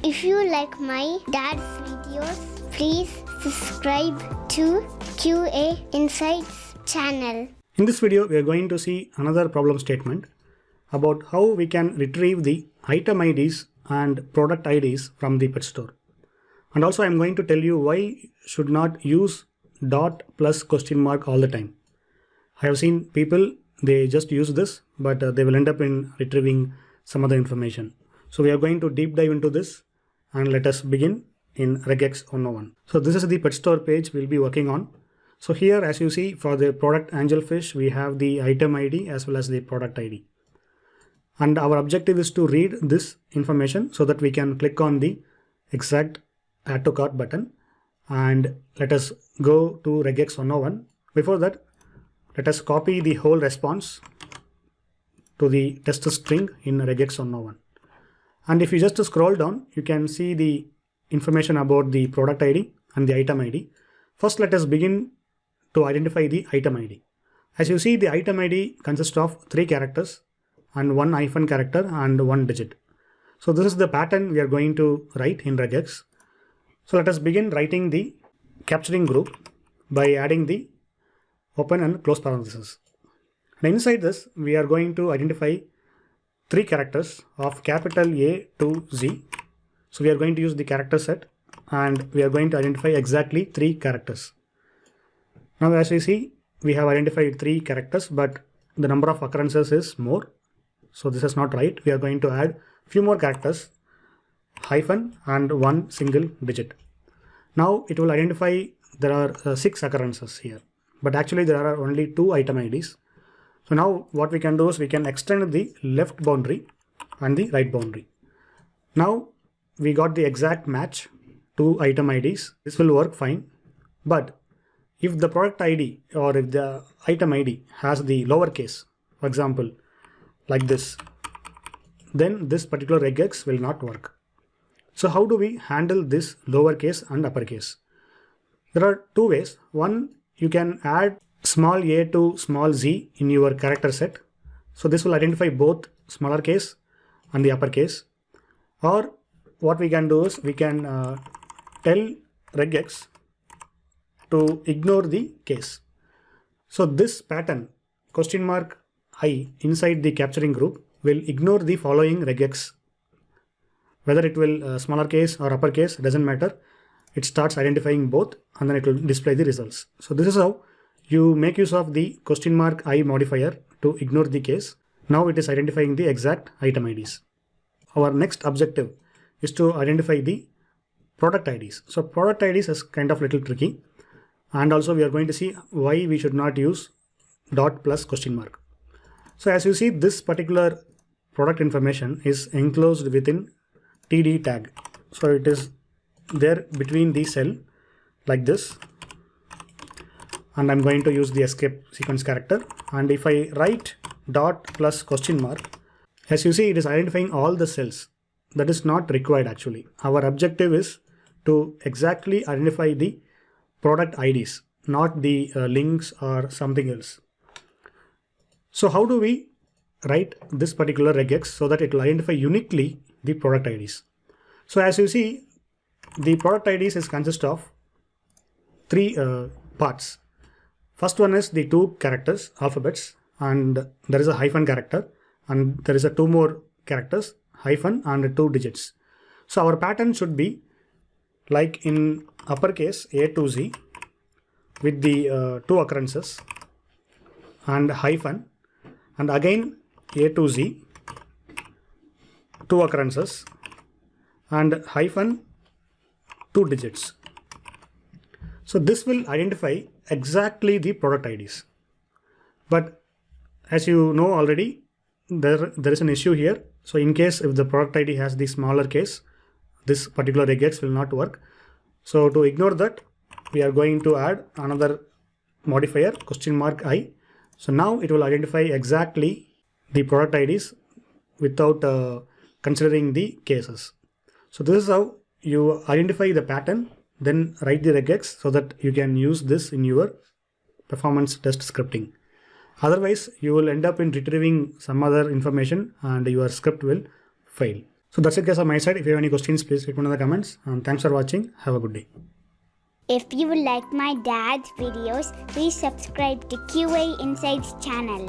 If you like my dad's videos, please subscribe to QA Insights channel. In this video, we are going to see another problem statement about how we can retrieve the item IDs and product IDs from the pet store. And also I am going to tell you why you should not use dot plus question mark all the time. I have seen people, they just use this, but they will end up in retrieving some other information. So we are going to deep dive into this, and let us begin in regex 101. So this is the pet store page we'll be working on. So here, as you see, for the product angelfish, we have the item ID as well as the product ID. And our objective is to read this information so that we can click on the exact add to cart button. And let us go to regex 101. Before that, let us copy the whole response to the test string in regex 101. And if you just scroll down, you can see the information about the product ID and the item ID. First, let us begin to identify the item ID. As you see, the item ID consists of 3 characters and 1 hyphen character and 1 digit. So this is the pattern we are going to write in regex. So let us begin writing the capturing group by adding the open and close parentheses. And inside this, we are going to identify 3 characters of capital A to Z. So we are going to use the character set and we are going to identify exactly 3 characters. Now as we see, we have identified 3 characters, but the number of occurrences is more. So this is not right. We are going to add few more characters, hyphen and 1 single digit. Now it will identify there are 6 occurrences here, but actually there are only 2 item IDs. So now what we can do is we can extend the left boundary and the right boundary. Now we got the exact match to item IDs. This will work fine. But if the product ID or if the item ID has the lowercase, for example, like this, then this particular regex will not work. So how do we handle this lowercase and uppercase? There are 2 ways. One, you can add small a to small z in your character set. So this will identify both smaller case and the uppercase. Or what we can do is we can tell regex to ignore the case. So this pattern question mark I inside the capturing group will ignore the following regex. Whether it will smaller case or uppercase, doesn't matter. It starts identifying both and then it will display the results. So this is how you make use of the question mark I modifier to ignore the case. Now it is identifying the exact item IDs. Our next objective is to identify the product IDs. So product IDs is kind of little tricky. And also we are going to see why we should not use dot plus question mark. So as you see, this particular product information is enclosed within TD tag. So it is there between the cell like this. And I'm going to use the escape sequence character. And if I write dot plus question mark, as you see, it is identifying all the cells. That is not required actually. Our objective is to exactly identify the product IDs, not the links or something else. So how do we write this particular regex so that it will identify uniquely the product IDs? So as you see, the product IDs is consist of 3 parts. First one is the 2 characters, alphabets, and there is a hyphen character, and there is a 2 more characters, hyphen and 2 digits. So our pattern should be like in uppercase A to Z with the 2 occurrences and hyphen, and again A to Z, 2 occurrences and hyphen 2 digits. So this will identify exactly the product IDs. But as you know already, there is an issue here. So in case if the product ID has the smaller case, this particular regex will not work. So to ignore that, we are going to add another modifier question mark I. So now it will identify exactly the product IDs without considering the cases. So this is how you identify the pattern, then write the regex so that you can use this in your performance test scripting. Otherwise, you will end up in retrieving some other information and your script will fail. So that's it guys on my side. If you have any questions, please let me know in the comments. And thanks for watching. Have a good day. If you like my dad's videos, please subscribe to QA Insights channel.